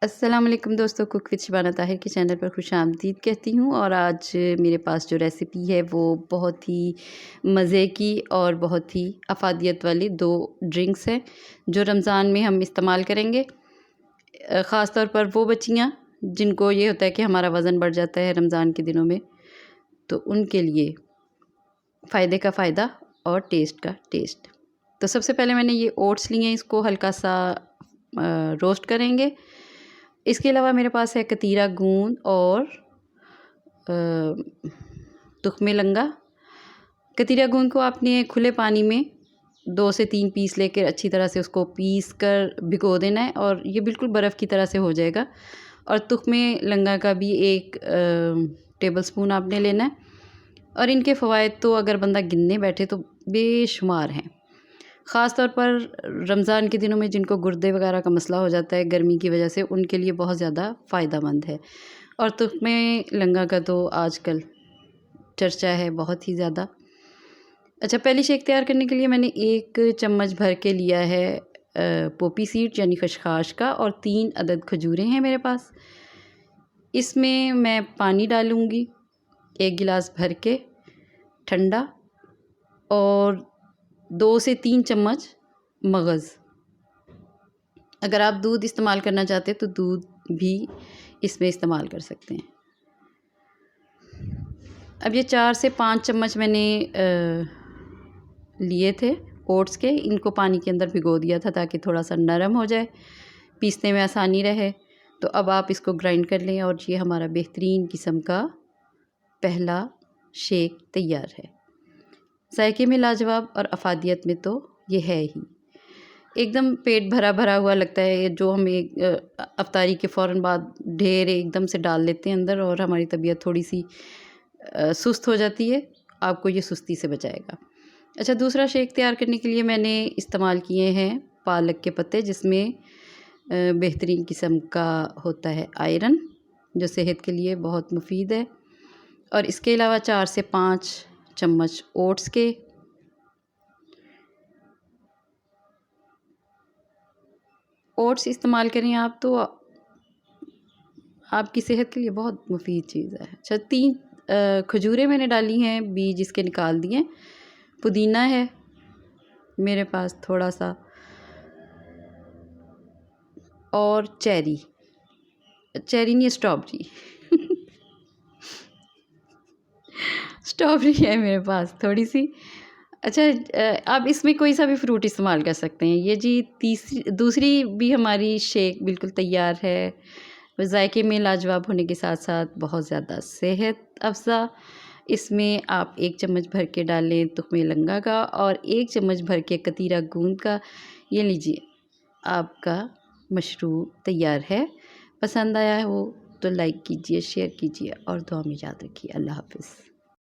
अस्सलाम वालेकुम दोस्तों, कुक विद शबाना ताहिर के चैनल पर खुशामदीद कहती हूँ। और आज मेरे पास जो रेसिपी है वो बहुत ही मज़े की और बहुत ही अफादियत वाली 2 ड्रिंक्स हैं जो रमज़ान में हम इस्तेमाल करेंगे। ख़ास तौर पर वो बच्चियाँ जिनको ये होता है कि हमारा वज़न बढ़ जाता है रमज़ान के दिनों में, तो उनके लिए फ़ायदे का फ़ायदा और टेस्ट का टेस्ट। तो सबसे पहले मैंने ये ओट्स लिए हैं, इसको हल्का सा रोस्ट करेंगे। इसके अलावा मेरे पास है कतीरा गूंद और तुख्मे लंगा। कतीरा गूंद को आपने खुले पानी में 2 से 3 पीस लेकर अच्छी तरह से उसको पीस कर भिगो देना है और ये बिल्कुल बर्फ़ की तरह से हो जाएगा। और तुख्मे लंगा का भी 1 टेबलस्पून आपने लेना है। और इनके फ़वाइद तो अगर बंदा गिनने बैठे तो बेशुमार हैं। ख़ास तौर पर रमज़ान के दिनों में जिनको गुर्दे वगैरह का मसला हो जाता है गर्मी की वजह से, उनके लिए बहुत ज़्यादा फ़ायदेमंद है। और तुख्मे लंगा का तो आजकल चर्चा है बहुत ही ज़्यादा। अच्छा, पहली शेक तैयार करने के लिए मैंने 1 चम्मच भर के लिया है पोपी सीड यानी खसखस का, और 3 अदद खजूरें हैं मेरे पास। इसमें मैं पानी डालूँगी 1 गिलास भर के ठंडा, और 2 से 3 चम्मच मगज़। अगर आप दूध इस्तेमाल करना चाहते हैं तो दूध भी इसमें इस्तेमाल कर सकते हैं। अब ये 4 से 5 चम्मच मैंने लिए थे ओट्स के, इनको पानी के अंदर भिगो दिया था ताकि थोड़ा सा नरम हो जाए, पीसने में आसानी रहे। तो अब आप इसको ग्राइंड कर लें और ये हमारा बेहतरीन किस्म का पहला शेक तैयार है। जायके में लाजवाब और अफादियत में तो ये है ही। एकदम पेट भरा भरा हुआ लगता है, जो हम एक अफ्तारी के फ़ौरन बाद ढेर एकदम से डाल लेते हैं अंदर और हमारी तबीयत थोड़ी सी सुस्त हो जाती है। आपको ये सुस्ती से बचाएगा। अच्छा, दूसरा शेक तैयार करने के लिए मैंने इस्तेमाल किए हैं पालक के पत्ते, जिसमें बेहतरीन किस्म का होता है आयरन, जो सेहत के लिए बहुत मुफीद है। और इसके अलावा 4 से 5 चम्मच ओट्स के, ओट्स इस्तेमाल करें आप तो आपकी सेहत के लिए बहुत मुफीद चीज़ है। अच्छा, 3 खजूरें मैंने डाली हैं, बीज इसके निकाल दिए। पुदीना है मेरे पास थोड़ा सा, और चेरी नहीं, स्ट्रॉबेरी स्ट्रॉबेरी है मेरे पास थोड़ी सी। अच्छा, आप इसमें कोई सा भी फ्रूट इस्तेमाल कर सकते हैं। ये जी दूसरी भी हमारी शेक बिल्कुल तैयार है। जायके में लाजवाब होने के साथ साथ बहुत ज़्यादा सेहत अफ़ज़ा। इसमें आप 1 चम्मच भर के डालें तुख्मे लंगा का और 1 चम्मच भर के कतीरा गूंद का। ये लीजिए, आपका मशरूब तैयार है। पसंद आया हो तो लाइक कीजिए, शेयर कीजिए और दुआ में याद रखिए। अल्लाह हाफ़िज़।